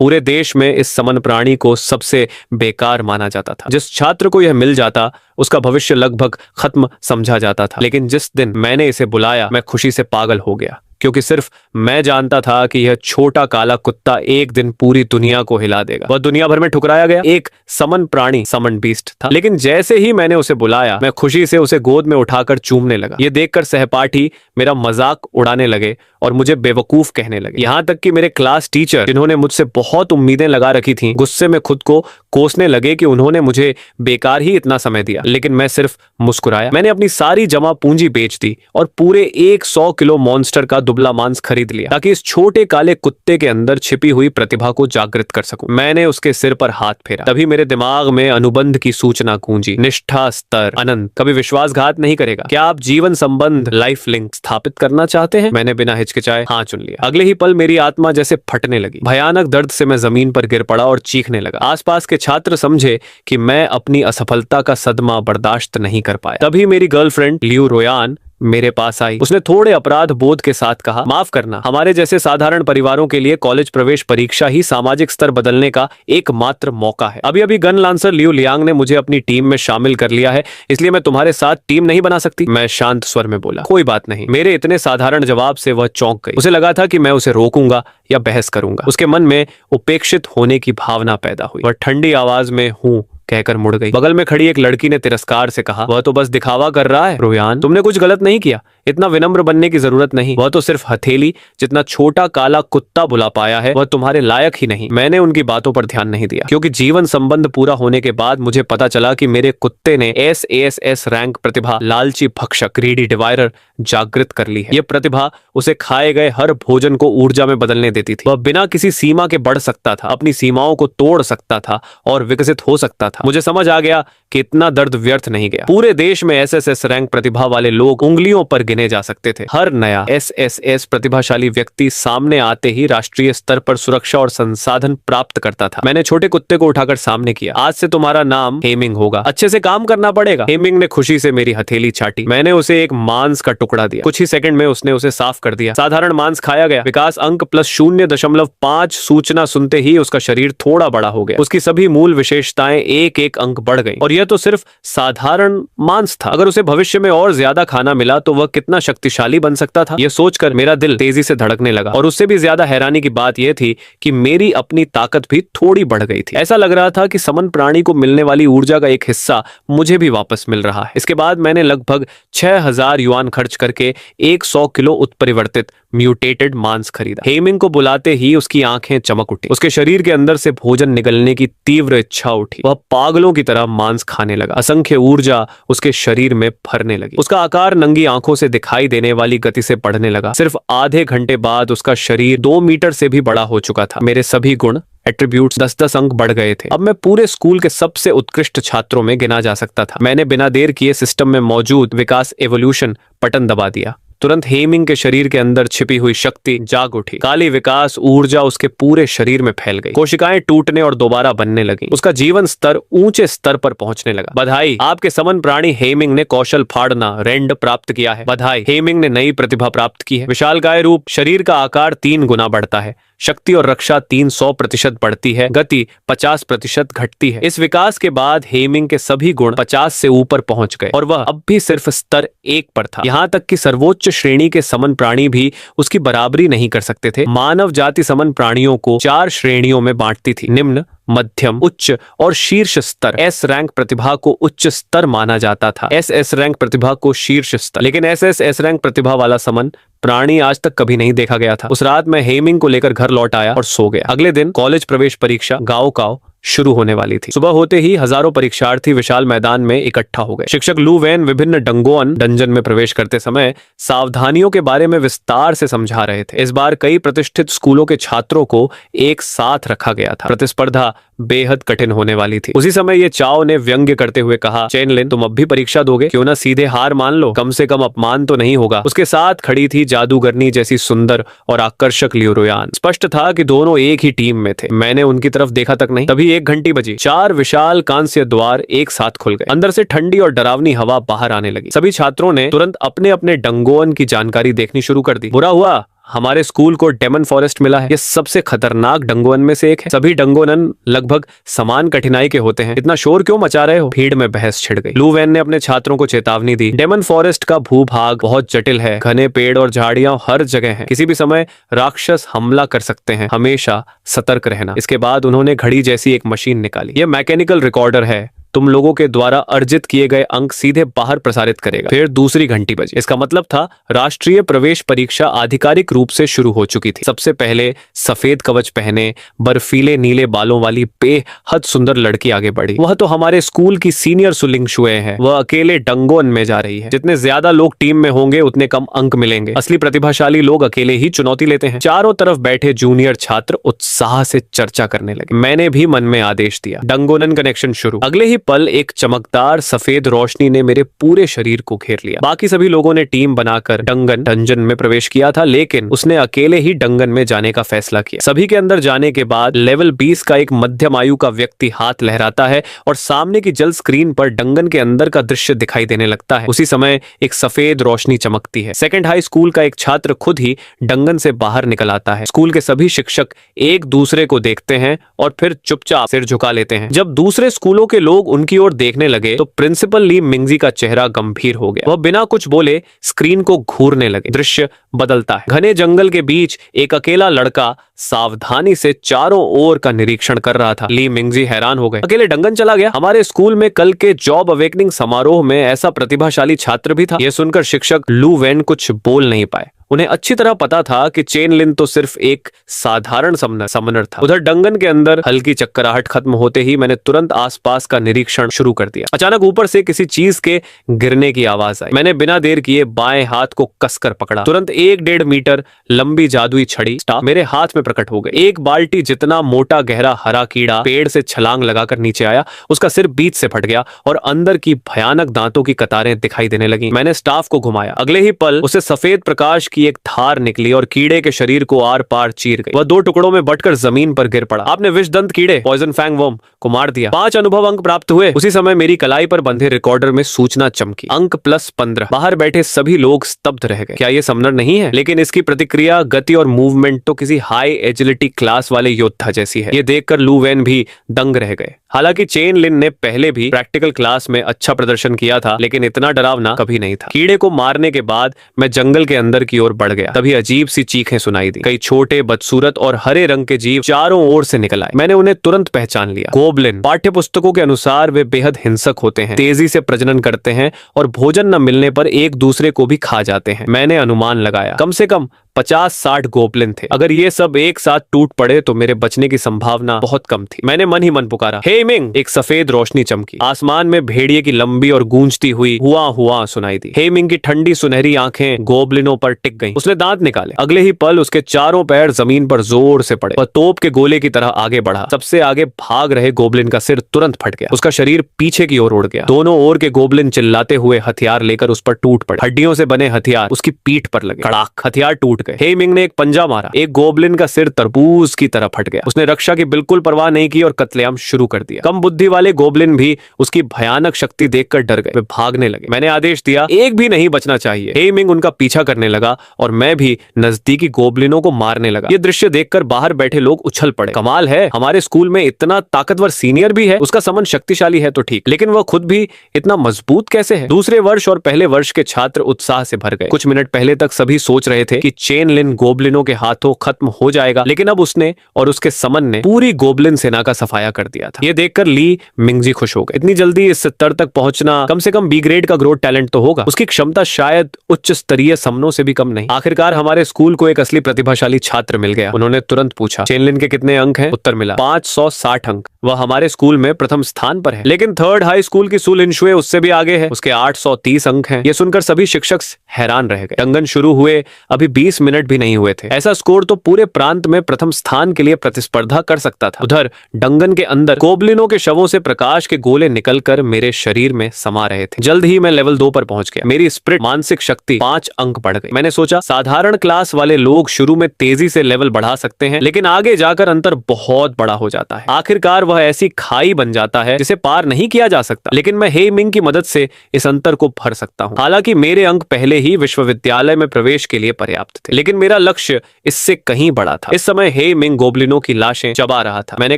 पूरे देश में इस समन प्राणी को सबसे बेकार माना जाता था। जिस छात्र को यह मिल जाता उसका भविष्य लगभग खत्म समझा जाता था। लेकिन जिस दिन मैंने इसे बुलाया मैं खुशी से पागल हो गया, क्योंकि सिर्फ मैं जानता था कि यह छोटा काला कुत्ता एक दिन पूरी दुनिया को हिला देगा। वह दुनिया भर में ठुकराया गया एक समन प्राणी, समन बीस्ट था। लेकिन जैसे ही मैंने उसे बुलाया मैं खुशी से उसे गोद में उठाकर चूमने लगा। यह देखकर सहपाठी मेरा मजाक उड़ाने लगे और मुझे बेवकूफ कहने लगे। यहाँ तक कि मेरे क्लास टीचर, जिन्होंने मुझसे बहुत उम्मीदें लगा रखी थीं, गुस्से में खुद को कोसने लगे कि उन्होंने मुझे बेकार ही इतना समय दिया। लेकिन मैं सिर्फ मुस्कुराया। मैंने अपनी सारी जमा पूंजी बेच दी और पूरे 100 किलो मॉन्स्टर का दुबला मांस खरीद लिया, ताकि इस छोटे काले कुत्ते के अंदर छिपी हुई प्रतिभा को जागृत कर सकूं। मैंने उसके सिर पर हाथ फेरा। तभी मेरे दिमाग में अनुबंध की सूचना गूंजी। निष्ठा स्तर अनंत, कभी विश्वासघात नहीं करेगा। क्या आप जीवन संबंध लाइफ लिंक स्थापित करना चाहते हैं? मैंने बिना हिचकिचाए हाँ चुन लिया। अगले ही पल मेरी आत्मा जैसे फटने लगी। भयानक दर्द से मैं जमीन पर गिर पड़ा और चीखने लगा। आसपास के छात्र समझे कि मैं अपनी असफलता का सदमा बर्दाश्त नहीं कर पाया। तभी मेरी गर्लफ्रेंड लियू रोयान मेरे पास आई। उसने थोड़े अपराध बोध के साथ कहा, माफ करना, हमारे जैसे साधारण परिवारों के लिए कॉलेज प्रवेश परीक्षा ही सामाजिक स्तर बदलने का एकमात्र मौका है। अभी अभी गन लांसर लियू लियांग ने मुझे अपनी टीम में शामिल कर लिया है, इसलिए मैं तुम्हारे साथ टीम नहीं बना सकती। मैं शांत स्वर में बोला, कोई बात नहीं। मेरे इतने साधारण जवाब से वह चौंक गई। उसे लगा था कि मैं उसे रोकूंगा या बहस करूंगा। उसके मन में उपेक्षित होने की भावना पैदा हुई। वह ठंडी आवाज में हूं कहकर मुड़ गई। बगल में खड़ी एक लड़की ने तिरस्कार से कहा, वह तो बस दिखावा कर रहा है। रोयान, तुमने कुछ गलत नहीं किया, इतना विनम्र बनने की जरूरत नहीं। वह तो सिर्फ हथेली जितना छोटा काला कुत्ता बुला पाया है, वह तुम्हारे लायक ही नहीं। मैंने उनकी बातों पर ध्यान नहीं दिया, क्योंकि जीवन संबंध पूरा होने के बाद मुझे पता चला कि मेरे कुत्ते ने SASS रैंक प्रतिभा, लालची भक्षक, ग्रीडी डिवाइडर जागृत कर ली है। यह प्रतिभा उसे खाए गए हर भोजन को ऊर्जा में बदलने देती थी। वह बिना किसी सीमा के बढ़ सकता था, अपनी सीमाओं को तोड़ सकता था और विकसित हो सकता था। मुझे समझ आ गया कि इतना दर्द व्यर्थ नहीं गया। पूरे देश में SSS रैंक प्रतिभा वाले लोग उंगलियों पर गिने जा सकते थे। हर नया SSS प्रतिभाशाली व्यक्ति सामने आते ही राष्ट्रीय स्तर पर सुरक्षा और संसाधन प्राप्त करता था। मैंने छोटे कुत्ते को उठाकर सामने किया। आज से तुम्हारा नाम हेमिंग होगा, अच्छे से काम करना पड़ेगा। हेमिंग ने खुशी से मेरी हथेली चाटी। मैंने उसे एक मांस का टुकड़ा दिया। कुछ ही सेकंड में उसने उसे साफ कर दिया। साधारण मांस खाया गया। विकास अंक +0.5 सूचना सुनते ही उसका शरीर थोड़ा बड़ा हो गया। उसकी सभी मूल विशेषताएं एक अंक बढ़ गई। और यह तो सिर्फ साधारण मांस था। अगर उसे भविष्य में और ज्यादा खाना मिला तो वह कितना शक्तिशाली बन सकता था। यह सोचकर मेरा दिल तेजी से धड़कने लगा। और उससे भी ज्यादा हैरानी की बात यह थी कि मेरी अपनी ताकत भी थोड़ी बढ़ गई थी। ऐसा लग रहा था कि समन प्राणी को मिलने वाली ऊर्जा का एक हिस्सा मुझे भी वापस मिल रहा है। इसके बाद मैंने लगभग 6000 युआन खर्च करके 100 किलो उत्परिवर्तित म्यूटेटेड मांस खरीदा। हेमिंग को बुलाते ही उसकी आंखें चमक उठी। उसके शरीर के अंदर से भोजन निगलने की तीव्र इच्छा उठी। वह पागलों की तरह मांस खाने लगा। असंख्य ऊर्जा उसके शरीर में भरने लगी। उसका आकार नंगी आंखों से दिखाई देने वाली गति से बढ़ने लगा। सिर्फ आधे घंटे बाद उसका शरीर 2 मीटर से भी बड़ा हो चुका था। मेरे सभी गुण, एट्रीब्यूट्स 10-10 अंक बढ़ गए थे। अब मैं पूरे स्कूल के सबसे उत्कृष्ट छात्रों में गिना जा सकता था। मैंने बिना देर किए सिस्टम में मौजूद विकास एवोल्यूशन बटन दबा दिया। तुरंत हेमिंग के शरीर के अंदर छिपी हुई शक्ति जाग उठी। काली विकास ऊर्जा उसके पूरे शरीर में फैल गई। कोशिकाएं टूटने और दोबारा बनने लगी। उसका जीवन स्तर ऊंचे स्तर पर पहुंचने लगा। बधाई, आपके समन प्राणी हेमिंग ने कौशल फाड़ना रेंड प्राप्त किया है। बधाई, हेमिंग ने नई प्रतिभा प्राप्त की है। विशालकाय रूप, शरीर का आकार 3 गुना बढ़ता है। शक्ति और रक्षा 300% बढ़ती है। गति 50% घटती है। इस विकास के बाद हेमिंग के सभी गुण 50 से ऊपर पहुंच गए और वह अब भी सिर्फ स्तर 1 पर था। यहाँ तक कि सर्वोच्च श्रेणी के समन प्राणी भी उसकी बराबरी नहीं कर सकते थे। मानव जाति समन प्राणियों को 4 श्रेणियों में बांटती थी, निम्न, मध्यम, उच्च और शीर्ष स्तर। S रैंक प्रतिभा को उच्च स्तर माना जाता था, SS रैंक प्रतिभा को शीर्ष स्तर। लेकिन SSS रैंक प्रतिभा वाला समन प्राणी आज तक कभी नहीं देखा गया था। उस रात मैं हेमिंग को लेकर घर लौट आया और सो गया। अगले दिन कॉलेज प्रवेश परीक्षा गाओ शुरू होने वाली थी। सुबह होते ही हजारों परीक्षार्थी विशाल मैदान में इकट्ठा हो गए। शिक्षक लू वैन विभिन्न डंगोअन डंजन में प्रवेश करते समय सावधानियों के बारे में विस्तार से समझा रहे थे। इस बार कई प्रतिष्ठित स्कूलों के छात्रों को एक साथ रखा गया था। प्रतिस्पर्धा बेहद कठिन होने वाली थी। उसी समय ये चाओ ने व्यंग्य करते हुए कहा, चेनलिन, तुम अब भी परीक्षा दोगे? क्यों ना सीधे हार मान लो, कम से कम अपमान तो नहीं होगा। उसके साथ खड़ी थी जादूगरनी जैसी सुंदर और आकर्षक लियू रोयान। स्पष्ट था कि दोनों एक ही टीम में थे। मैंने उनकी तरफ देखा तक नहीं। तभी 1 घंटी बजी। 4 विशाल कांस्य द्वार एक साथ खुल गए। अंदर से ठंडी और डरावनी हवा बाहर आने लगी। सभी छात्रों ने तुरंत अपने अपने डंगोअन की जानकारी देखनी शुरू कर दी। बुरा हुआ हमारे स्कूल को डेमन फॉरेस्ट मिला है। ये सबसे खतरनाक डंगोवन में से एक है। सभी डंगोवन लगभग समान कठिनाई के होते हैं। इतना शोर क्यों मचा रहे हो? भीड़ में बहस छिड़ गई। लू वेन ने अपने छात्रों को चेतावनी दी, डेमन फॉरेस्ट का भूभाग बहुत जटिल है, घने पेड़ और झाड़ियां हर जगह हैं, किसी भी समय राक्षस हमला कर सकते हैं, हमेशा सतर्क रहना। इसके बाद उन्होंने घड़ी जैसी एक मशीन निकाली। यह मैकेनिकल रिकॉर्डर है, तुम लोगों के द्वारा अर्जित किए गए अंक सीधे बाहर प्रसारित करेगा। फिर दूसरी घंटी बजी। इसका मतलब था राष्ट्रीय प्रवेश परीक्षा आधिकारिक रूप से शुरू हो चुकी थी। सबसे पहले सफेद कवच पहने बर्फीले नीले बालों वाली बेहद सुंदर लड़की आगे बढ़ी। वह तो हमारे स्कूल की सीनियर सुलिंगशुए है। वह अकेले डंगोन में जा रही है। जितने ज्यादा लोग टीम में होंगे उतने कम अंक मिलेंगे। असली प्रतिभाशाली लोग अकेले ही चुनौती लेते हैं। चारों तरफ बैठे जूनियर छात्र उत्साह से चर्चा करने लगे। मैंने भी मन में आदेश दिया, डंगोनन कनेक्शन शुरू। अगले ही पल एक चमकदार सफेद रोशनी ने मेरे पूरे शरीर को घेर लिया। बाकी सभी लोगों ने टीम बनाकर डंजन में प्रवेश किया था, लेकिन उसने अकेले ही डंगन में जाने का फैसला किया। सभी के अंदर जाने के बाद लेवल 20 का एक मध्यम आयु का व्यक्ति हाथ लहराता है और सामने की जल स्क्रीन पर डंगन के अंदर का दृश्य दिखाई देने लगता है। उसी समय एक सफेद रोशनी चमकती है। सेकंड हाई स्कूल का एक छात्र खुद ही डंगन से बाहर निकल आता है। स्कूल के सभी शिक्षक एक दूसरे को देखते हैं और फिर चुपचाप सिर झुका लेते हैं। जब दूसरे स्कूलों के लोग उनकी ओर देखने लगे तो प्रिंसिपल ली मिंगजी का चेहरा गंभीर हो गया। वह बिना कुछ बोले स्क्रीन को घूरने लगे। दृश्य बदलता है। घने जंगल के बीच एक अकेला लड़का सावधानी से चारों ओर का निरीक्षण कर रहा था। ली मिंगजी हैरान हो गए। अकेले डंगन चला गया? हमारे स्कूल में कल के जॉब अवेकनिंग समारोह में ऐसा प्रतिभाशाली छात्र भी था। यह सुनकर शिक्षक लू वेन कुछ बोल नहीं पाए। उन्हें अच्छी तरह पता था कि चेन लिन तो सिर्फ एक साधारण समनर था। उधर डंगन के अंदर हल्की चक्कराहट खत्म होते ही मैंने तुरंत आसपास का निरीक्षण शुरू कर दिया। अचानक ऊपर से किसी चीज के गिरने की आवाज आई। मैंने बिना देर किए बाएं हाथ को कसकर पकड़ा। तुरंत 1-1.5 मीटर लंबी जादुई छड़ी मेरे हाथ में प्रकट हो गई। एक बाल्टी जितना मोटा गहरा हरा कीड़ा पेड़ से छलांग लगाकर नीचे आया। उसका सिर बीच से फट गया और अंदर की भयानक दांतों की कतारें दिखाई देने लगी। मैंने स्टाफ को घुमाया। अगले ही पल उसे सफेद प्रकाश की एक धार निकली और कीड़े के शरीर को आर पार चीर गई। वह 2 टुकड़ों में बटकर जमीन पर गिर पड़ा। आपने विषदंत कीड़े पॉइजन फैंग वर्म को मार दिया। 5 अनुभव अंक प्राप्त हुए। उसी समय मेरी कलाई पर बंधे रिकॉर्डर में सूचना चमकी, अंक +15। बाहर बैठे सभी लोग स्तब्ध रह गए। क्या ये समनर नहीं है? लेकिन इसकी प्रतिक्रिया, गति और मूवमेंट तो किसी हाई एजिलिटी क्लास वाले योद्धा जैसी है। ये देखकर लू वेन भी दंग रह गए। हालांकि चेन लिन ने पहले भी प्रैक्टिकल क्लास में अच्छा प्रदर्शन किया था, लेकिन इतना डरावना कभी नहीं था। कीड़े को मारने के बाद मैं जंगल के अंदर की ओर बढ़ गया। तभी अजीब सी चीखें सुनाई दी। कई छोटे, बदसूरत और हरे रंग के जीव चारों ओर से निकल आए। मैंने उन्हें तुरंत पहचान लिया। गोब्लिन। पाठ्य पुस्तकों के अनुसार वे बेहद हिंसक होते हैं, तेजी से प्रजनन करते हैं और भोजन न मिलने पर एक दूसरे को भी खा जाते हैं। मैंने अनुमान लगाया कम से कम 50-60 गोब्लिन थे। अगर ये सब एक साथ टूट पड़े तो मेरे बचने की संभावना बहुत कम थी। मैंने मन ही मन पुकारा, हे मिंग। एक सफेद रोशनी चमकी। आसमान में भेड़िए की लंबी और गूंजती हुई हुआ सुनाई दी। हे मिंग की ठंडी सुनहरी आंखें गोब्लिनों पर टिक गईं। उसने दांत निकाले। अगले ही पल उसके चारों पैर जमीन पर जोर से पड़े। वह तोप के गोले की तरह आगे बढ़ा। सबसे आगे भाग रहे गोब्लिन का सिर तुरंत फट गया। उसका शरीर पीछे की ओर उड़ गया। दोनों ओर के गोब्लिन चिल्लाते हुए हथियार लेकर उस पर टूट पड़े। हड्डियों से बने हथियार उसकी पीठ पर लगे। कड़ाक, हथियार टूट गए। हे मिंग ने एक पंजा मारा। एक गोब्लिन का सिर तरबूज की तरह फट गया। उसने रक्षा की बिल्कुल परवाह नहीं की और कत्लेआम शुरू कर दिया। कम बुद्धि वाले गोब्लिन भी उसकी भयानक शक्ति देखकर डर गए। वे भागने लगे। मैंने आदेश दिया, एक भी नहीं बचना चाहिए। हे मिंग उनका पीछा करने लगा और मैं भी नजदीकी गोब्लिनों को मारने लगा। ये दृश्य देखकर बाहर बैठे लोग उछल पड़े। कमाल है, हमारे स्कूल में इतना ताकतवर सीनियर भी है। उसका समन शक्तिशाली है तो ठीक, लेकिन वह खुद भी इतना मजबूत कैसे है? दूसरे वर्ष और पहले वर्ष के छात्र उत्साह से भर गए। कुछ मिनट पहले तक सभी सोच रहे थे कि चेन लिन गोब्लिनों के हाथों खत्म हो जाएगा, लेकिन अब उसने और उसके समन ने पूरी गोब्लिन सेना का सफाया कर दिया था। यह देखकर ली मिंगजी खुश हो गए। इतनी जल्दी इस स्तर तक पहुंचना, कम से कम बी ग्रेड का ग्रोथ टैलेंट तो होगा। उसकी क्षमता शायद उच्च स्तरीय समनों से भी कम नहीं। आखिरकार हमारे स्कूल को एक असली प्रतिभाशाली छात्र मिल गया। उन्होंने तुरंत पूछा, चेनलिन के कितने अंक हैं? उत्तर मिला, 560 अंक। वह हमारे स्कूल में प्रथम स्थान पर है, लेकिन थर्ड हाई स्कूल की सुलिनशुए उससे भी आगे है। उसके 830 अंक हैं। यह सुनकर सभी शिक्षक हैरान रह गए। दंगन शुरू हुए अभी 20 मिनट भी नहीं हुए थे। ऐसा स्कोर तो पूरे प्रांत में प्रथम स्थान के लिए प्रतिस्पर्धा कर सकता था। उधर डंगन के अंदर गोब्लिनों के शवों से प्रकाश के गोले निकलकर मेरे शरीर में समा रहे थे। जल्द ही मैं लेवल 2 पर पहुंच गया। मेरी स्पिरिट मानसिक शक्ति 5 अंक बढ़ गई। मैंने सोचा साधारण क्लास वाले लोग शुरू में तेजी से लेवल बढ़ा सकते हैं, लेकिन आगे जाकर अंतर बहुत बड़ा हो जाता है। आखिरकार वह ऐसी खाई बन जाता है जिसे पार नहीं किया जा सकता, लेकिन मैं हे मिंग की मदद से इस अंतर को भर सकता हूँ। हालांकि मेरे अंक पहले ही विश्वविद्यालय में प्रवेश के लिए पर्याप्त थे, लेकिन मेरा लक्ष्य इससे कहीं बड़ा था। इस समय हे मिंग गोबलिनों की लाशें चबा रहा था। मैंने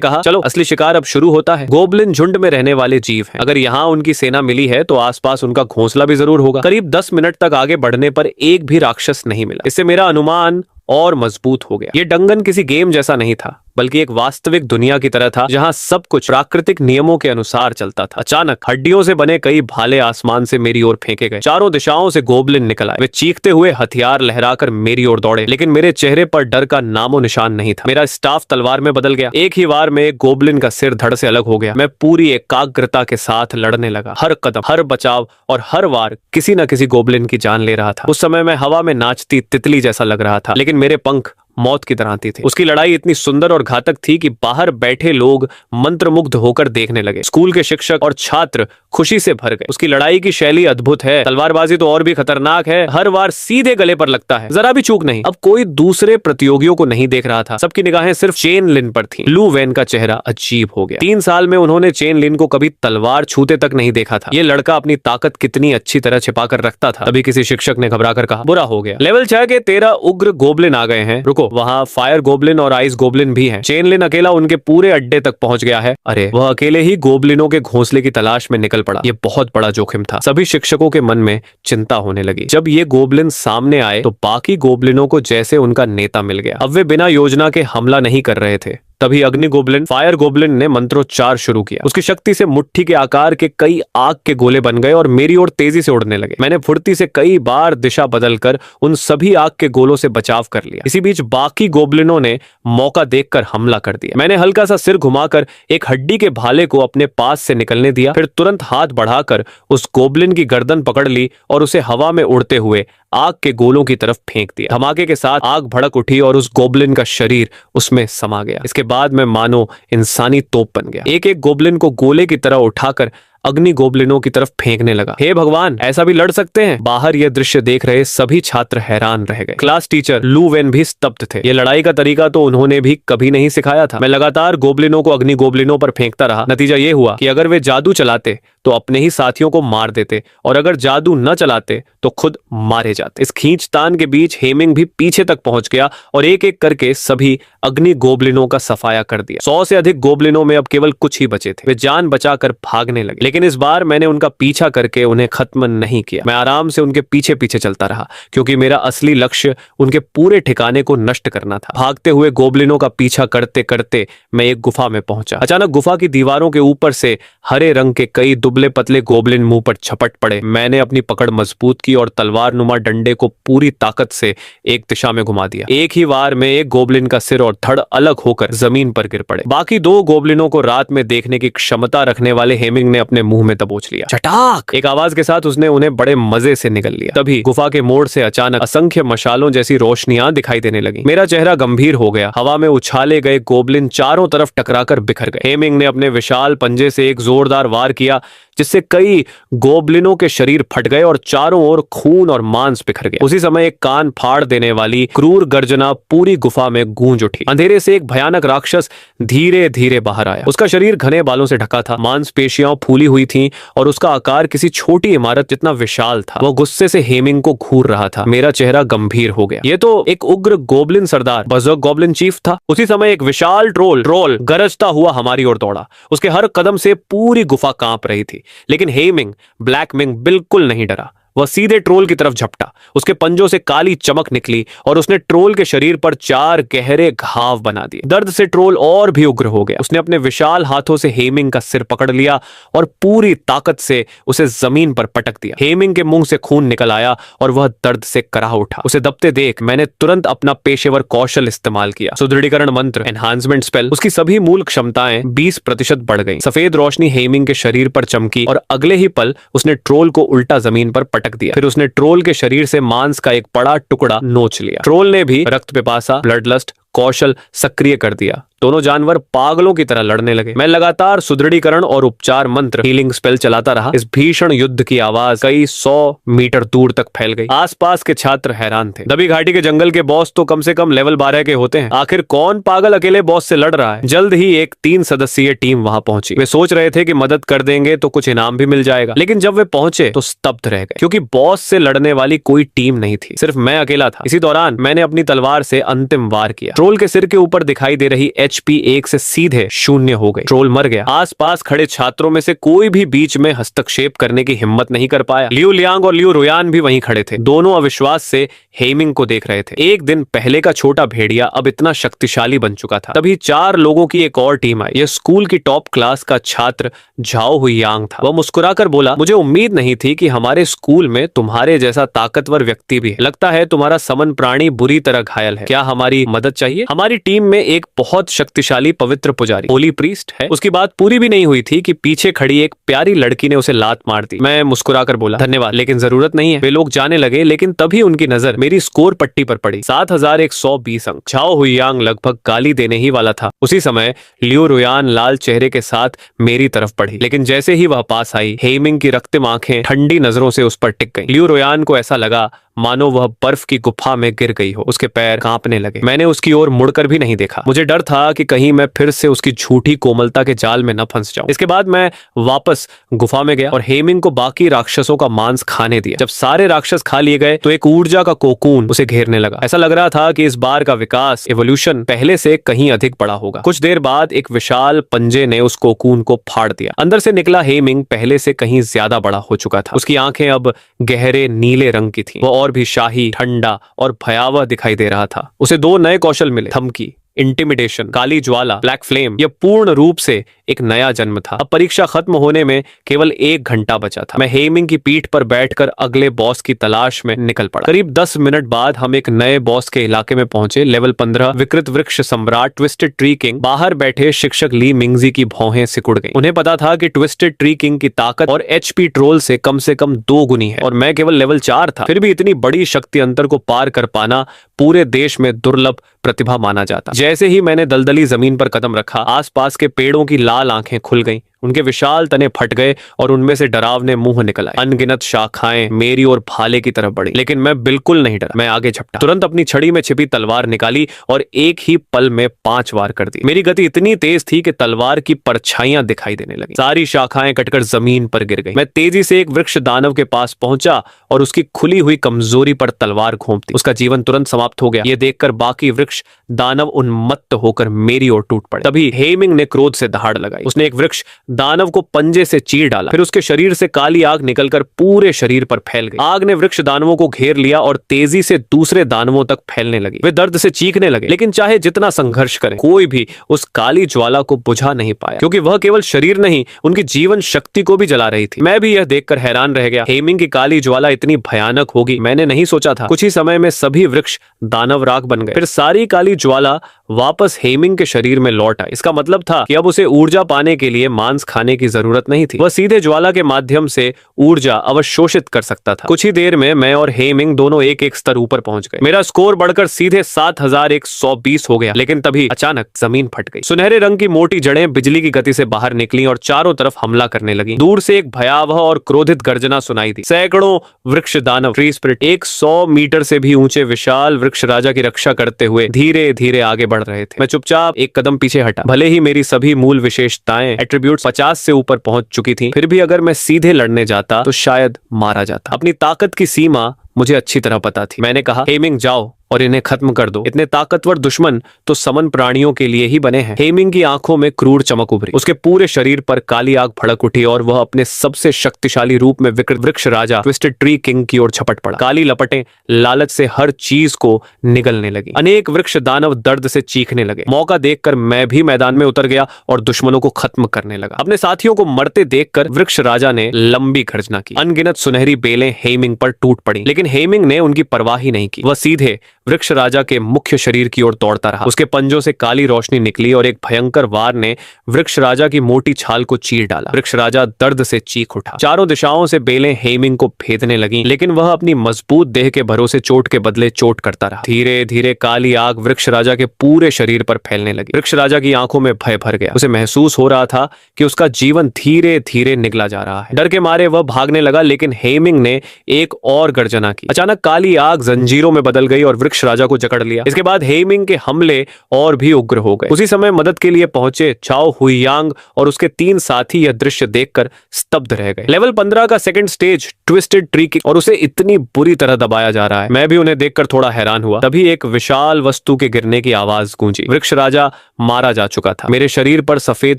कहा, चलो असली शिकार अब शुरू होता है। गोबलिन झुंड में रहने वाले जीव हैं। अगर यहाँ उनकी सेना मिली है तो आसपास उनका घोंसला भी जरूर होगा। करीब 10 मिनट तक आगे बढ़ने पर एक भी राक्षस नहीं मिला। इससे मेरा अनुमान और मजबूत हो गया। ये डंगन किसी गेम जैसा नहीं था, बल्कि एक वास्तविक दुनिया की तरह था, जहां सब कुछ प्राकृतिक नियमों के अनुसार चलता था। अचानक हड्डियों से बने कई भाले आसमान से मेरी ओर फेंके गए। चारों दिशाओं से गोबलिन निकल आए। वे चीखते हुए हथियार लहराकर मेरी ओर दौड़े, लेकिन मेरे चेहरे पर डर का नामो निशान नहीं था। मेरा स्टाफ तलवार में बदल गया। एक ही वार में एक गोबलिन का सिर धड़ से अलग हो गया। मैं पूरी एकाग्रता के साथ लड़ने लगा। हर कदम, हर बचाव और हर वार किसी न किसी गोबलिन की जान ले रहा था। उस समय मैं हवा में नाचती तितली जैसा लग रहा था, लेकिन मेरे पंख मौत की तरह थे। उसकी लड़ाई इतनी सुंदर और घातक थी कि बाहर बैठे लोग मंत्रमुग्ध होकर देखने लगे। स्कूल के शिक्षक और छात्र खुशी से भर गए। उसकी लड़ाई की शैली अद्भुत है। तलवारबाजी तो और भी खतरनाक है। हर वार सीधे गले पर लगता है, जरा भी चूक नहीं। अब कोई दूसरे प्रतियोगियों को नहीं देख रहा था। सबकी निगाहें सिर्फ चेन लिन पर थी। लू वेन का चेहरा अजीब हो गया। 3 साल में उन्होंने चेन लिन को कभी तलवार छूते तक नहीं देखा था। ये लड़का अपनी ताकत कितनी अच्छी तरह छिपा कर रखता था। तभी किसी शिक्षक ने घबराकर कहा, बुरा हो गया, लेवल 6 के 13 उग्र गोबलिन आ गए हैं। रुको, वहाँ फायर गोबलिन और आइस गोबलिन भी हैं। चेन लिन अकेला उनके पूरे अड्डे तक पहुंच गया है। अरे, वह अकेले ही गोबलिनों के घोंसले की तलाश में निकल पड़ा। ये बहुत बड़ा जोखिम था। सभी शिक्षकों के मन में चिंता होने लगी। जब ये गोबलिन सामने आए तो बाकी गोबलिनों को जैसे उनका नेता मिल गया। अब वे बिना योजना के हमला नहीं कर रहे थे। तभी अग्नि गोबलिन, फायर गोबलिन ने मंत्रोच्चार शुरू किया। उसकी शक्ति से मुट्ठी के आकार के कई आग के गोले बन गए और मेरी ओर तेजी से उड़ने लगे। मैंने फुर्ती से कई बार दिशा बदलकर उन सभी आग के गोलों से बचाव कर लिया। इसी बीच बाकी गोबलिनों ने मौका देखकर हमला कर दिया। मैंने हल्का सा सिर घुमाकर एक हड्डी के भाले को अपने पास से निकलने दिया, फिर तुरंत हाथ बढ़ाकर उस गोबलिन की गर्दन पकड़ ली और उसे हवा में उड़ते हुए आग के गोलों की तरफ फेंक दिया। धमाके के साथ आग भड़क उठी और उस गोबलिन का शरीर उसमें समा गया। इसके बाद मैं मानो इंसानी तोप बन गया। एक एक गोबलिन को गोले की तरह उठाकर अग्नि गोबलिनों की तरफ फेंकने लगा। हे भगवान, ऐसा भी लड़ सकते हैं? बाहर यह दृश्य देख रहे सभी छात्र हैरान रह गए। क्लास टीचर लू वेन भी स्तब्ध थे। ये लड़ाई का तरीका तो उन्होंने भी कभी नहीं सिखाया था। मैं लगातार गोबलिनों को अग्नि गोबलिनों पर फेंकता रहा। नतीजा ये हुआ कि अगर वे जादू चलाते तो अपने ही साथियों को मार देते, और अगर जादू न चलाते तो खुद मारे जाते। इस खींचतान के बीच हेमिंग भी पीछे तक पहुंच गया और एक एक करके सभी अग्नि गोबलिनों का सफाया कर दिया। 100 से अधिक गोबलिनों में अब केवल कुछ ही बचे थे। वे जान बचाकर भागने लगे, लेकिन इस बार मैंने उनका पीछा करके उन्हें खत्म नहीं किया। मैं आराम से उनके पीछे पीछे चलता रहा, क्योंकि मेरा असली लक्ष्य उनके पूरे ठिकाने को नष्ट करना था। भागते हुए गोबलिनों का पीछा करते करते मैं एक गुफा में पहुंचा। अचानक गुफा की दीवारों के ऊपर से हरे रंग के कई दुबले पतले गोबलिन मुंह पर झपट पड़े। मैंने अपनी पकड़ मजबूत की और तलवार नुमा डंडे को पूरी ताकत से एक दिशा में घुमा दिया। एक ही वार में एक गोबलिन का सिर और धड़ अलग होकर जमीन पर गिर पड़े। बाकी 2 गोबलिनों को रात में देखने की क्षमता रखने वाले हेमिंग ने अपने मुंह में दबोच लिया। चटाक! एक आवाज के साथ उसने उन्हें बड़े मजे से निगल लिया। तभी गुफा के मोड़ से अचानक असंख्य मशालों जैसी रोशनियां दिखाई देने लगी। मेरा चेहरा गंभीर हो गया। हवा में उछाले गए गोबलिन चारों तरफ टकराकर बिखर गए। हेमिंग ने अपने विशाल पंजे से एक जोरदार वार किया, जिससे कई गोबलिनों के शरीर फट गए और चारों ओर खून और मांस बिखर गया। उसी समय एक कान फाड़ देने वाली क्रूर गर्जना पूरी गुफा में गूंज उठी। अंधेरे से एक भयानक राक्षस धीरे धीरे बाहर आया। उसका शरीर घने बालों से ढका था, मांसपेशियां फूली हुई थीं और उसका आकार किसी छोटी इमारत जितना विशाल था। वह गुस्से से हेमिंग को घूर रहा था। मेरा चेहरा गंभीर हो गया। यह तो एक उग्र गोबलिन सरदार बजर्ग गोबलिन चीफ था। उसी समय एक विशाल ट्रोल गरजता हुआ हमारी ओर दौड़ा। उसके हर कदम से पूरी गुफा कांप रही थी, लेकिन हेमिंग, ब्लैक मिंग बिल्कुल नहीं डरा। वह सीधे ट्रोल की तरफ झपटा। उसके पंजों से काली चमक निकली और उसने ट्रोल के शरीर पर 4 गहरे घाव बना दिए। दर्द से ट्रोल और भी उग्र हो गया। उसने अपने विशाल हाथों से हेमिंग का सिर पकड़ लिया और पूरी ताकत से उसे जमीन पर पटक दिया। हेमिंग के मुंह से खून निकल आया और वह दर्द से कराह उठा। उसे दबते देख मैंने तुरंत अपना पेशेवर कौशल इस्तेमाल किया। सुदृढ़ीकरण मंत्र, एनहांसमेंट स्पेल। उसकी सभी मूल क्षमताएं 20% बढ़ गईं। सफेद रोशनी हेमिंग के शरीर पर चमकी और अगले ही पल उसने ट्रोल को उल्टा जमीन पर पटक दिया। फिर उसने ट्रोल के शरीर से मांस का एक बड़ा टुकड़ा नोच लिया। ट्रोल ने भी रक्त पिपासा, ब्लड लस्ट कौशल सक्रिय कर दिया दोनों जानवर पागलों की तरह लड़ने लगे। मैं लगातार सुदृढ़ीकरण और उपचार मंत्र हीलिंग स्पेल चलाता रहा। इस भीषण युद्ध की आवाज कई 100 मीटर दूर तक फैल गई। आसपास के छात्र हैरान थे। दबी घाटी के जंगल के बॉस तो कम से कम लेवल 12 के होते हैं। आखिर कौन पागल अकेले बॉस से लड़ रहा है? जल्द ही एक 3 सदस्यीय टीम वहां पहुंची। वे सोच रहे थे कि मदद कर देंगे तो कुछ इनाम भी मिल जाएगा, लेकिन जब वे पहुंचे तो स्तब्ध रह गए, क्योंकि बॉस से लड़ने वाली कोई टीम नहीं थी, सिर्फ मैं अकेला था। इसी दौरान मैंने अपनी तलवार से अंतिम वार किया। ट्रोल के सिर के ऊपर दिखाई दे रही HP 1 से सीधे 0 हो गई। ट्रोल मर गया। आसपास खड़े छात्रों में से कोई भी बीच में हस्तक्षेप करने की हिम्मत नहीं कर पाया। लियू लियांग और लियू रोयान भी वहीं खड़े थे। दोनों अविश्वास से हेमिंग को देख रहे थे। एक दिन पहले का छोटा भेड़िया अब इतना शक्तिशाली बन चुका था। तभी 4 लोगों की एक और टीम आई। यह स्कूल की टॉप क्लास का छात्र झाओ हुयांग था। वह मुस्कुराकर बोला, मुझे उम्मीद नहीं थी कि हमारे स्कूल में तुम्हारे जैसा ताकतवर व्यक्ति भी है। लगता है तुम्हारा समन प्राणी बुरी तरह घायल है। क्या हमारी मदद चाहिए? हमारी टीम में एक बहुत शक्तिशाली पवित्र पुजारी होली प्रीस्ट है। उसकी बात पूरी भी नहीं हुई थी कि पीछे खड़ी एक प्यारी लड़की ने उसे लात मार दी। मैं मुस्कुराकर बोला, धन्यवाद, लेकिन जरूरत नहीं है। वे लोग जाने लगे, लेकिन तभी उनकी नजर मेरी स्कोर पट्टी पर पड़ी। 7120 अंक। झाओ हुयांग लगभग गाली देने ही वाला था। उसी समय लियू रोयान लाल चेहरे के साथ मेरी तरफ बढ़ी, लेकिन जैसे ही वह पास आई, हेमिंग की रक्तम आंखें ठंडी नजरों से उस पर टिक गईं। लियू रोयान को ऐसा लगा मानो वह बर्फ की गुफा में गिर गई हो। उसके पैर कांपने लगे। मैंने उसकी ओर मुड़कर भी नहीं देखा। मुझे डर था कि कहीं मैं फिर से उसकी झूठी कोमलता के जाल में न फंस जाऊं। इसके बाद मैं वापस गुफा में गया और हेमिंग को बाकी राक्षसों का मांस खाने दिया। जब सारे राक्षस खा लिए गए तो एक ऊर्जा का कोकून उसे घेरने लगा। ऐसा लग रहा था कि इस बार का विकास, एवोल्यूशन पहले से कहीं अधिक बड़ा होगा। कुछ देर बाद एक विशाल पंजे ने उस कोकून को फाड़ दिया। अंदर से निकला हेमिंग पहले से कहीं ज्यादा बड़ा हो चुका था। उसकी आंखें अब गहरे नीले रंग की थीं। और भी शाही, ठंडा और भयावह दिखाई दे रहा था। उसे 2 नए कौशल मिले, धमकी, इंटिमिडेशन, काली ज्वाला, ब्लैक फ्लेम। यह पूर्ण रूप से एक नया जन्म था। अब परीक्षा खत्म होने में केवल 1 घंटा बचा था। मैं हेमिंग की पीठ पर बैठकर अगले बॉस की तलाश में निकल पड़ा। करीब 10 मिनट बाद हम एक नए बॉस के इलाके में पहुंचे। लेवल 15 विकृत वृक्ष सम्राट ट्विस्टेड ट्री किंग। बाहर बैठे शिक्षक ली मिंगजी की भौहें सिकुड़ गईं। उन्हें पता था कि ट्विस्टेड ट्री किंग की ताकत और HP ट्रोल से कम 2 गुनी है, और मैं केवल लेवल 4 था। फिर भी इतनी बड़ी शक्ति अंतर को पार कर पाना पूरे देश में दुर्लभ प्रतिभा माना जाता। जैसे ही मैंने दलदली जमीन पर कदम रखा, आसपास के पेड़ों की लाल आंखें खुल गईं। उनके विशाल तने फट गए और उनमें से डरावने मुंह निकल आए। अनगिनत शाखाएं मेरी ओर भाले की तरफ बढ़ी, लेकिन मैं बिल्कुल नहीं डरा। मैं आगे झपटा, तुरंत अपनी छड़ी में छिपी तलवार निकाली और एक ही पल में 5 वार कर दी। मेरी गति इतनी तेज थी कि तलवार की परछाइयां दिखाई देने लगी। सारी शाखाएं कटकर जमीन पर गिर गई। मैं तेजी से एक वृक्ष दानव के पास पहुंचा और उसकी खुली हुई कमजोरी पर तलवार घोंप दी। उसका जीवन तुरंत समाप्त हो गया। यह देखकर बाकी वृक्ष दानव उन्मत्त होकर मेरी ओर टूट पड़े। तभी हेमिंग ने क्रोध से दहाड़ लगाई। उसने एक वृक्ष दानव को पंजे से चीर डाला। फिर उसके शरीर से काली आग निकलकर पूरे शरीर पर फैल गई। आग ने वृक्ष दानवों को घेर लिया और तेजी से दूसरे दानवों तक फैलने लगी। वे दर्द से चीखने लगे, लेकिन चाहे जितना संघर्ष करें, कोई भी उस काली ज्वाला को बुझा नहीं पाया, क्योंकि वह केवल शरीर नहीं, उनकी जीवन शक्ति को भी जला रही थी। मैं भी यह देखकर हैरान रह गया। हेमिंग की काली ज्वाला इतनी भयानक होगी मैंने नहीं सोचा था। कुछ ही समय में सभी वृक्ष दानव राख बन गए। फिर सारी काली ज्वाला वापस हेमिंग के शरीर में लौट आई। इसका मतलब था कि अब उसे ऊर्जा पाने के लिए मांस खाने की जरूरत नहीं थी। वह सीधे ज्वाला के माध्यम से ऊर्जा अवशोषित कर सकता था। कुछ ही देर में मैं और हेमिंग दोनों एक स्तर ऊपर पहुंच गए। मेरा स्कोर बढ़कर सीधे 7120 हो गया, लेकिन तभी अचानक जमीन फट गई। सुनहरे रंग की मोटी जड़ें बिजली की गति से बाहर निकली और चारों तरफ हमला करने लगी। दूर से एक भयावह और क्रोधित गर्जना सुनाई दी। सैकड़ों वृक्ष दानव, ट्री स्पिरिट, 100 मीटर से भी ऊंचे विशाल वृक्ष राजा की रक्षा करते हुए धीरे धीरे आगे बढ़ रहे थे। मैं चुपचाप एक कदम पीछे हटा। भले ही मेरी सभी मूल विशेषताएं, एट्रीब्यूट्स 50 से ऊपर पहुंच चुकी थी, फिर भी अगर मैं सीधे लड़ने जाता तो शायद मारा जाता। अपनी ताकत की सीमा मुझे अच्छी तरह पता थी। मैंने कहा, हेमिंग जाओ और इन्हें खत्म कर दो। इतने ताकतवर दुश्मन तो समन प्राणियों के लिए ही बने हैं। हेमिंग की आंखों में क्रूर चमक उभरी। उसके पूरे शरीर पर काली आग भड़क उठी और वह अपने सबसे शक्तिशाली रूप में विकृत वृक्ष राजा ट्विस्टेड ट्री किंग की ओर झपट पड़ा। काली लपटें लालच से हर चीज को निगलने लगी। अनेक वृक्ष दानव दर्द से चीखने लगे। मौका देखकर मैं भी मैदान में उतर गया और दुश्मनों को खत्म करने लगा। अपने साथियों को मरते देखकर वृक्ष राजा ने लंबी गर्जना की। अनगिनत सुनहरी बेलें हेमिंग पर टूट पड़ी, लेकिन हेमिंग ने उनकी परवाह ही नहीं की। वह सीधे वृक्ष राजा के मुख्य शरीर की ओर दौड़ता रहा। उसके पंजों से काली रोशनी निकली और एक भयंकर वार ने वृक्ष राजा की मोटी छाल को चीर डाला। वृक्ष राजा दर्द से चीख उठा। चारों दिशाओं से बेलें हेमिंग को भेदने लगीं, लेकिन वह अपनी मजबूत देह के भरोसे चोट के बदले चोट करता रहा। धीरे धीरे काली आग वृक्ष राजा के पूरे शरीर पर फैलने लगी। वृक्ष राजा की आंखों में भय भर गया। उसे महसूस हो रहा था कि उसका जीवन धीरे धीरे निगला जा रहा है। डर के मारे वह भागने लगा, लेकिन हेमिंग ने एक और गर्जना की। अचानक काली आग जंजीरों में बदल गई और वृक्ष राजा को जकड़ लिया। इसके बाद हेमिंग के हमले और भी उग्र हो गए। उसी समय मदद के लिए पहुंचे चाओ हुइयांग और उसके 3 साथी यह दृश्य देखकर स्तब्ध रह गए। लेवल 15 का सेकंड स्टेज ट्विस्टेड ट्री की, और उसे इतनी बुरी तरह दबाया जा रहा है। मैं भी उन्हें देखकर थोड़ा हैरान हुआ। तभी एक विशाल वस्तु के गिरने की आवाज गूंजी। वृक्ष राजा मारा जा चुका था। मेरे शरीर पर सफेद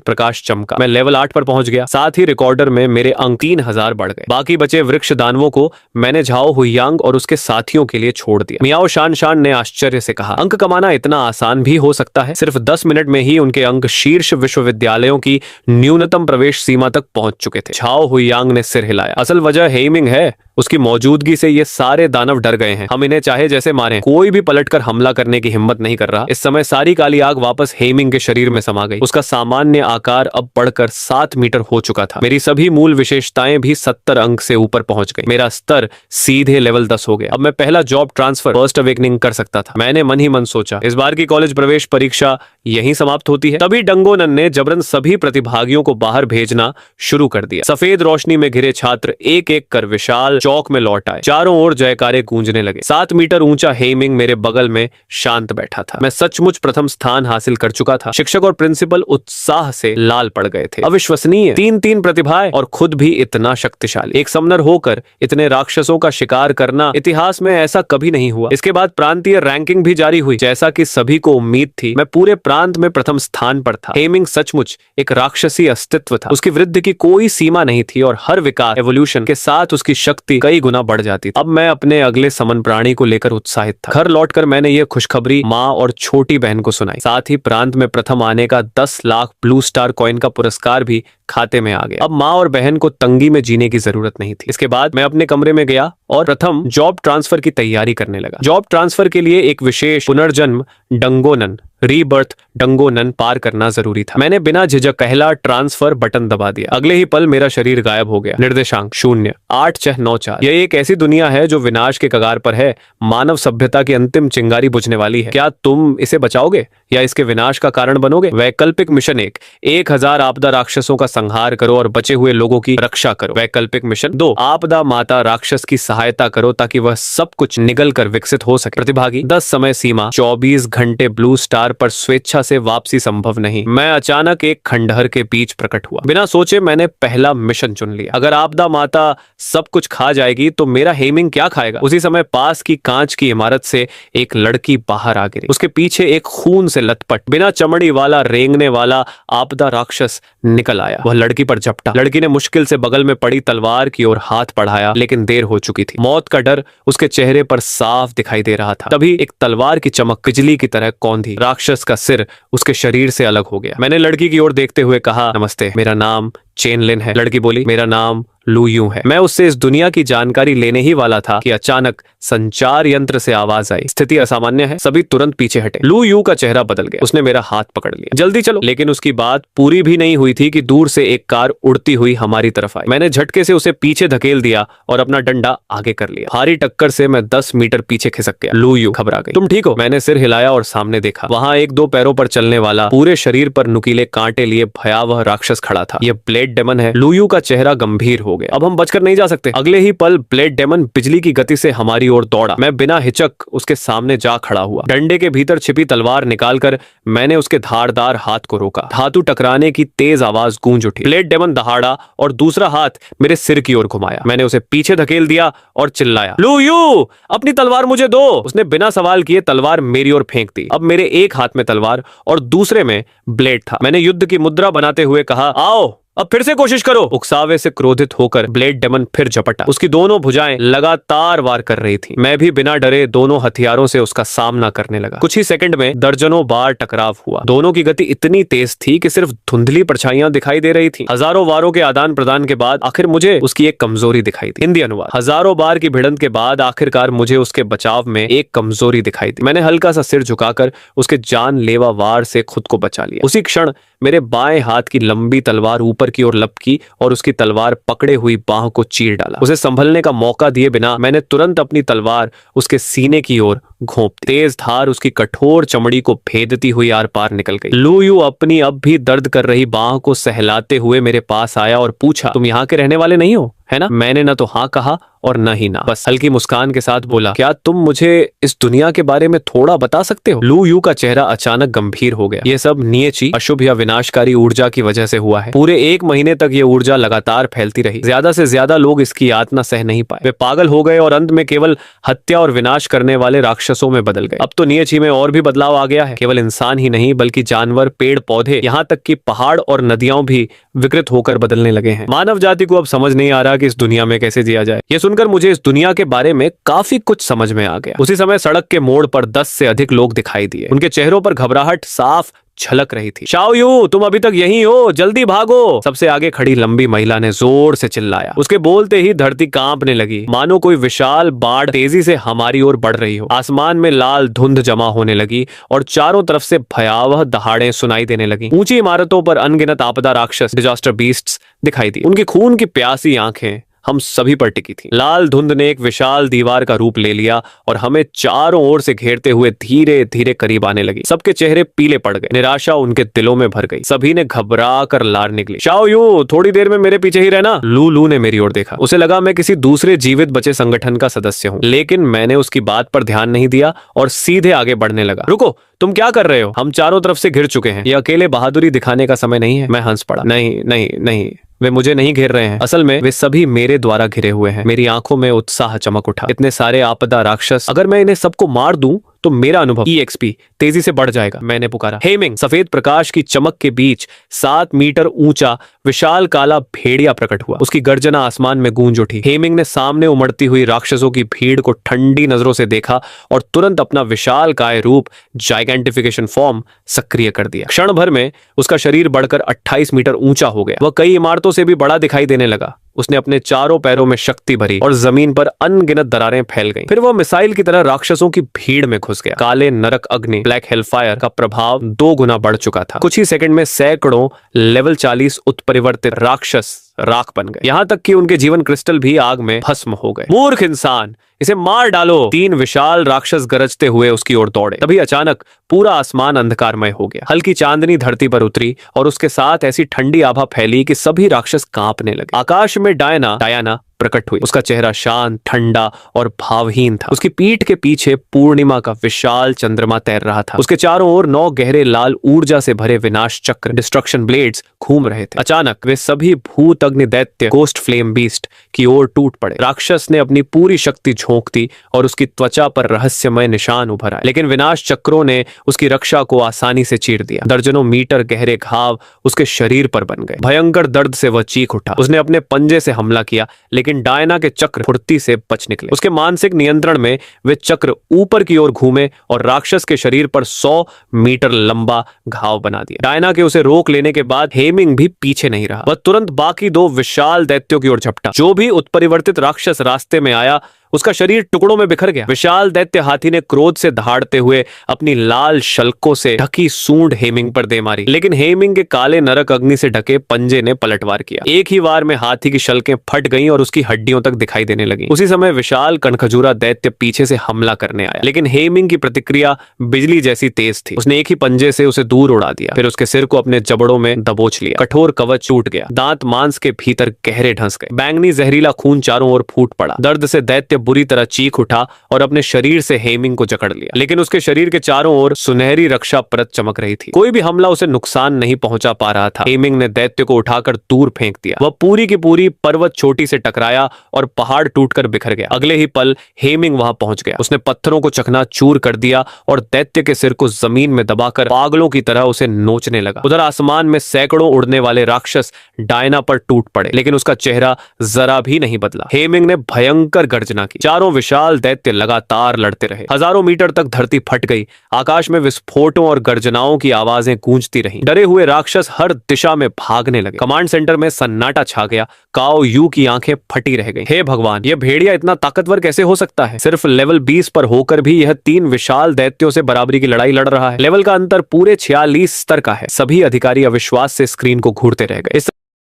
प्रकाश चमका। मैं लेवल 8 पर पहुंच गया। साथ ही रिकॉर्डर में मेरे अंक 3000 बढ़ गए। बाकी बचे वृक्ष दानवों को मैंने झाओ हुइयांग और उसके साथियों के लिए छोड़ दिया। मियाओ शान शान ने आश्चर्य से कहा, अंक कमाना इतना आसान भी हो सकता है? सिर्फ 10 मिनट में ही उनके अंक शीर्ष विश्वविद्यालयों की न्यूनतम प्रवेश सीमा तक पहुंच चुके थे। झाओ हुइयांग ने सिर हिलाया। असल वजह हेमिंग है। उसकी मौजूदगी से ये सारे दानव डर गए हैं। हम इन्हें चाहे जैसे मारें, कोई भी पलटकर हमला करने की हिम्मत नहीं कर रहा। इस समय सारी काली आग वापस हेमिंग के शरीर में समा गई। उसका सामान्य आकार अब बढ़कर 7 मीटर हो चुका था। मेरी सभी मूल विशेषताएं भी 70 अंक से ऊपर पहुंच गई। मेरा स्तर सीधे लेवल 10 हो गया। अब मैं पहला जॉब ट्रांसफर फर्स्ट अवेकनिंग कर सकता था। मैंने मन ही मन सोचा, इस बार की कॉलेज प्रवेश परीक्षा यहीं समाप्त होती है। तभी डंगोनन ने जबरन सभी प्रतिभागियों को बाहर भेजना शुरू कर दिया। सफेद रोशनी में घिरे छात्र एक एक कर विशाल चौक में लौट आए। चारों ओर जयकारे गूंजने लगे। 7 मीटर ऊंचा हेमिंग मेरे बगल में शांत बैठा था। मैं सचमुच प्रथम स्थान हासिल कर चुका था। शिक्षक और प्रिंसिपल उत्साह से लाल पड़ गए थे। अविश्वसनीय, 3 प्रतिभाएं और खुद भी इतना शक्तिशाली। एक समनर होकर इतने राक्षसों का शिकार करना, इतिहास में ऐसा कभी नहीं हुआ। इसके बाद प्रांतीय रैंकिंग भी जारी हुई। जैसा कि सभी को उम्मीद थी, मैं पूरे प्रांत में प्रथम स्थान पर था। हेमिंग सचमुच एक राक्षसी अस्तित्व था। उसकी वृद्धि की कोई सीमा नहीं थी और हर विकास एवोल्यूशन के साथ उसकी शक्ति कई गुना बढ़ जाती थी। अब मैं अपने अगले समन प्राणी को लेकर उत्साहित था। घर लौटकर मैंने यह खुशखबरी माँ और छोटी बहन को सुनाई। साथ ही प्रांत में प्रथम आने का 10 लाख ब्लू स्टार कॉइन का पुरस्कार भी खाते में आ गया। अब माँ और बहन को तंगी में जीने की जरूरत नहीं थी। इसके बाद मैं अपने कमरे में गया और प्रथम जॉब ट्रांसफर की तैयारी करने लगा। जॉब ट्रांसफर के लिए एक विशेष पुनर्जन्म डंगोनन रीबर्थ डंगोनन पार करना जरूरी था। मैंने बिना झिझक पहला ट्रांसफर बटन दबा दिया। अगले ही पल मेरा शरीर गायब हो गया। निर्देशांक 08694। यह एक ऐसी दुनिया है जो विनाश के कगार पर है। मानव सभ्यता की अंतिम चिंगारी बुझने वाली है। क्या तुम इसे बचाओगे या इसके विनाश का कारण बनोगे? वैकल्पिक मिशन 1, 1000 आपदा राक्षसों का संहार करो और बचे हुए लोगों की रक्षा करो। वैकल्पिक मिशन 2, आपदा माता राक्षस की सहायता करो ताकि वह सब कुछ निगल कर विकसित हो सके। प्रतिभागी 10 समय सीमा 24 घंटे ब्लू स्टार पर स्वेच्छा से वापसी संभव नहीं। मैं अचानक एक खंडहर के बीच प्रकट हुआ। बिना सोचे मैंने पहला मिशन चुन लिया। अगर आपदा माता सब कुछ खा जाएगी तो मेरा हेमिंग क्या खाएगा? उसी समय पास की कांच की इमारत से एक लड़की बाहर आ गिरी। उसके पीछे एक खून से लथपथ बिना चमड़ी वाला रेंगने वाला आपदा राक्षस निकल आया। वह लड़की पर झपटा। लड़की ने मुश्किल से बगल में पड़ी तलवार की ओर हाथ बढ़ाया, लेकिन देर हो चुकी थी। मौत का डर उसके चेहरे पर साफ दिखाई दे रहा था। तभी एक तलवार की चमक बिजली की तरह कौंधी। राक्षस का सिर उसके शरीर से अलग हो गया। मैंने लड़की की ओर देखते हुए कहा, नमस्ते, मेरा नाम चेनलिन है। लड़की बोली, मेरा नाम लू यू है। मैं उससे इस दुनिया की जानकारी लेने ही वाला था कि अचानक संचार यंत्र से आवाज आई, स्थिति असामान्य है। सभी तुरंत पीछे हटे। लू यू का चेहरा बदल गया। उसने मेरा हाथ पकड़ लिया। जल्दी चलो। लेकिन उसकी बात पूरी भी नहीं हुई थी कि दूर से एक कार उड़ती हुई हमारी तरफ आई। मैंने झटके से उसे पीछे धकेल दिया और अपना डंडा आगे कर लिया। भारी टक्कर से मैं 10 मीटर पीछे खिसक गया। लू यू घबरा गई। तुम ठीक हो? मैंने सिर हिलाया और सामने देखा। वहां एक 2 पैरों पर चलने वाला, पूरे शरीर पर नुकीले कांटे लिए भयावह राक्षस खड़ा था। यह ब्लेड डेमन है। लू यू का चेहरा गंभीर हो गया। अब हम बचकर नहीं जा सकते। अगले ही पल ब्लेड डेमन बिजली की गति से हमारी ओर दौड़ा। मैं बिना हिचक उसके सामने जा खड़ा हुआ। डंडे के भीतर छिपी तलवार निकालकर मैंने उसके धारदार हाथ को रोका। धातु टकराने की तेज आवाज गूंज उठी। ब्लेड डेमन दहाड़ा और दूसरा हाथ मेरे सिर की ओर घुमाया। मैंने उसे पीछे धकेल दिया और चिल्लाया, लू यू, अपनी तलवार मुझे दो। उसने बिना सवाल किए तलवार मेरी ओर फेंक दी। अब मेरे एक हाथ में तलवार और दूसरे में ब्लेड था। मैंने युद्ध की मुद्रा बनाते हुए कहा, आओ अब फिर से कोशिश करो। उकसावे से क्रोधित होकर ब्लेड डेमन फिर झपटा। उसकी दोनों भुजाएं लगातार वार कर रही थी। मैं भी बिना डरे दोनों हथियारों से उसका सामना करने लगा। कुछ ही सेकंड में दर्जनों बार टकराव हुआ। दोनों की गति इतनी तेज थी कि सिर्फ धुंधली परछाइयां दिखाई दे रही थी। हजारों वारों के आदान प्रदान के बाद आखिर मुझे उसकी एक कमजोरी दिखाई दी। हिंदी अनुवाद। हजारों बार की भिड़ंत के बाद आखिरकार मुझे उसके बचाव में एक कमजोरी दिखाई दी। मैंने हल्का सा सिर झुकाकर उसके जानलेवा वार से खुद को बचा लिया। उसी क्षण मेरे बाएं हाथ की लंबी तलवार ऊपर की ओर लपकी और उसकी तलवार पकड़े हुई बाह को चीर डाला। उसे संभलने का मौका दिए बिना मैंने तुरंत अपनी तलवार उसके सीने की ओर घोंप दी। तेज धार उसकी कठोर चमड़ी को भेदती हुई आर पार निकल गई। लू यू अपनी अब भी दर्द कर रही बाह को सहलाते हुए मेरे पास आया और पूछा, तुम यहाँ के रहने वाले नहीं हो, है ना? मैंने न तो हाँ कहा और न ही ना, बस हल्की मुस्कान के साथ बोला, क्या तुम मुझे इस दुनिया के बारे में थोड़ा बता सकते हो? लू यू का चेहरा अचानक गंभीर हो गया। ये सब नियची, अशुभ या विनाशकारी ऊर्जा की वजह से हुआ है। पूरे 1 महीने तक ये ऊर्जा लगातार फैलती रही। ज्यादा से ज्यादा लोग इसकी यातना सह नहीं पाए। वे पागल हो गए और अंत में केवल हत्या और विनाश करने वाले राक्षसों में बदल गए। अब तो नियची में और भी बदलाव आ गया है। केवल इंसान ही नहीं बल्कि जानवर, पेड़ पौधे, यहाँ तक कि पहाड़ और नदियां भी विकृत होकर बदलने लगे हैं। मानव जाति को अब समझ नहीं आ रहा कि इस दुनिया में कैसे जिया जाए। ये सुनकर मुझे इस दुनिया के बारे में काफी कुछ समझ में आ गया। उसी समय सड़क के मोड़ पर 10 से अधिक लोग दिखाई दिए। उनके चेहरों पर घबराहट साफ झलक रही थी। शाओ यू, तुम अभी तक यहीं हो, जल्दी भागो। सबसे आगे खड़ी लंबी महिला ने जोर से चिल्लाया। उसके बोलते ही धरती कांपने लगी, मानो कोई विशाल बाढ़ तेजी से हमारी ओर बढ़ रही हो। आसमान में लाल धुंध जमा होने लगी और चारों तरफ से भयावह दहाड़ें सुनाई देने लगी। ऊंची इमारतों पर अनगिनत आपदा राक्षस, डिजास्टर बीस्ट्स दिखाई दी। उनकी खून की प्यासी आंखें हम सभी पर टिकी थी। लाल धुंध ने एक विशाल दीवार का रूप ले लिया और हमें चारों ओर से घेरते हुए धीरे धीरे करीब आने लगी। सबके चेहरे पीले पड़ गए। निराशा उनके दिलों में भर गई। सभी ने घबरा कर लार निकली। शाओ यू, थोड़ी देर में मेरे पीछे ही रहना। लू ने मेरी ओर देखा। उसे लगा मैं किसी दूसरे जीवित बचे संगठन का सदस्य हूँ, लेकिन मैंने उसकी बात पर ध्यान नहीं दिया और सीधे आगे बढ़ने लगा। रुको, तुम क्या कर रहे हो? हम चारों तरफ से घिर चुके हैं। ये अकेले बहादुरी दिखाने का समय नहीं है। मैं हंस पड़ा। नहीं नहीं नहीं, वे मुझे नहीं घेर रहे हैं। असल में वे सभी मेरे द्वारा घिरे हुए हैं। मेरी आंखों में उत्साह चमक उठा। इतने सारे आपदा राक्षस, अगर मैं इन्हें सबको मार दूं तो मेरा अनुभव EXP तेजी से बढ़ जाएगा। मैंने पुकारा। हेमिंग। सफेद प्रकाश की चमक के बीच 7 मीटर ऊंचा विशाल काला भेड़िया प्रकट हुआ। उसकी गर्जना आसमान में गूंज उठी। हेमिंग ने सामने उमड़ती हुई राक्षसों की भीड़ को ठंडी नजरों से देखा और तुरंत अपना विशाल काय रूप, जाइगेंटिफिकेशन फॉर्म, सक्रिय कर दिया। क्षण भर में उसका शरीर बढ़कर 28 मीटर ऊंचा हो गया। वह कई इमारतों से भी बड़ा दिखाई देने लगा। उसने अपने चारों पैरों में शक्ति भरी और जमीन पर अनगिनत दरारें फैल गईं। फिर वह मिसाइल की तरह राक्षसों की भीड़ में घुस गया। काले नरक अग्नि, ब्लैक हेलफायर का प्रभाव 2 गुना बढ़ चुका था। कुछ ही सेकंड में सैकड़ों लेवल 40 उत्परिवर्तित राक्षस राख बन गए। यहाँ तक कि उनके जीवन क्रिस्टल भी आग में भस्म हो गए। मूर्ख इंसान, इसे मार डालो। 3 विशाल राक्षस गरजते हुए उसकी ओर दौड़े। तभी अचानक पूरा आसमान अंधकारमय हो गया। हल्की चांदनी धरती पर उतरी और उसके साथ ऐसी ठंडी आभा फैली कि सभी राक्षस कांपने लगे। आकाश में डायना प्रकट हुई। उसका चेहरा शांत, ठंडा और भावहीन था। उसकी पीठ के पीछे पूर्णिमा का विशाल चंद्रमा तैर रहा था। उसके चारों ओर 9 गहरे लाल ऊर्जा से भरे विनाश चक्र, डिस्ट्रक्शन ब्लेड्स घूम रहे थे। अचानक वे सभी भूत अग्नि दैत्य, गोस्ट फ्लेम बीस्ट की ओर टूट पड़े। राक्षस ने अपनी पूरी शक्ति झोंक दी और उसकी त्वचा पर रहस्यमय निशान उभर आए, लेकिन विनाश चक्रों ने उसकी रक्षा को आसानी से चीर दिया। दर्जनों मीटर गहरे घाव उसके शरीर पर बन गए। भयंकर दर्द से वह चीख उठा। उसने अपने पंजे से हमला किया, लेकिन डायना के चक्र फुर्ती से बच निकले। उसके मानसिक नियंत्रण में वे चक्र ऊपर की ओर घूमे और राक्षस के शरीर पर 100 मीटर लंबा घाव बना दिया। डायना के उसे रोक लेने के बाद हेमिंग भी पीछे नहीं रहा। वह तुरंत बाकी 2 विशाल दैत्यों की ओर झपटा। जो भी उत्परिवर्तित राक्षस रास्ते में आया उसका शरीर टुकड़ों में बिखर गया। विशाल दैत्य हाथी ने क्रोध से दहाड़ते हुए अपनी लाल शल्कों से ढकी सूंड हेमिंग पर दे मारी, लेकिन हेमिंग के काले नरक अग्नि से ढके पंजे ने पलटवार किया। एक ही वार में हाथी की शल्कें फट गईं और उसकी हड्डियों तक दिखाई देने लगी। उसी समय विशाल कणखजूरा दैत्य पीछे से हमला करने आया, लेकिन हेमिंग की प्रतिक्रिया बिजली जैसी तेज थी। उसने एक ही पंजे से उसे दूर उड़ा दिया, फिर उसके सिर को अपने जबड़ों में दबोच लिया। कठोर कवच टूट गया। दांत मांस के भीतर गहरे ढंस गए। बैंगनी जहरीला खून चारों ओर फूट पड़ा। दर्द से दैत्य दैत्य बुरी तरह चीख उठा और अपने शरीर से हेमिंग को जकड़ लिया, लेकिन उसके शरीर के चारों ओर सुनहरी रक्षा परत चमक रही थी। कोई भी हमला उसे नुकसान नहीं पहुंचा पा रहा था। हेमिंग ने दैत्य को उठाकर दूर फेंक दिया। वह पूरी की पूरी पर्वत चोटी से टकराया और पहाड़ टूटकर बिखर गया। अगले ही पल हेमिंग वहां पहुंच गया। उसने पत्थरों को चकनाचूर कर दिया और दैत्य के सिर को जमीन में दबाकर पागलों की तरह उसे नोचने लगा। उधर आसमान में सैकड़ों उड़ने वाले राक्षस डायना पर टूट पड़े, लेकिन उसका चेहरा जरा भी नहीं बदला। हेमिंग ने भयंकर गर्जना की। चारों विशाल दैत्य लगातार लड़ते रहे। हजारों मीटर तक धरती फट गई। आकाश में विस्फोटों और गर्जनाओं की आवाजें गूंजती रहीं। डरे हुए राक्षस हर दिशा में भागने लगे। कमांड सेंटर में सन्नाटा छा गया। काओ यू की आंखें फटी रह गईं। हे भगवान, यह भेड़िया इतना ताकतवर कैसे हो सकता है? सिर्फ लेवल 20 पर होकर भी यह 3 विशाल दैत्यों से बराबरी की लड़ाई लड़ रहा है। लेवल का अंतर पूरे 46 स्तर का है। सभी अधिकारी अविश्वास से स्क्रीन को घूरते रह गए।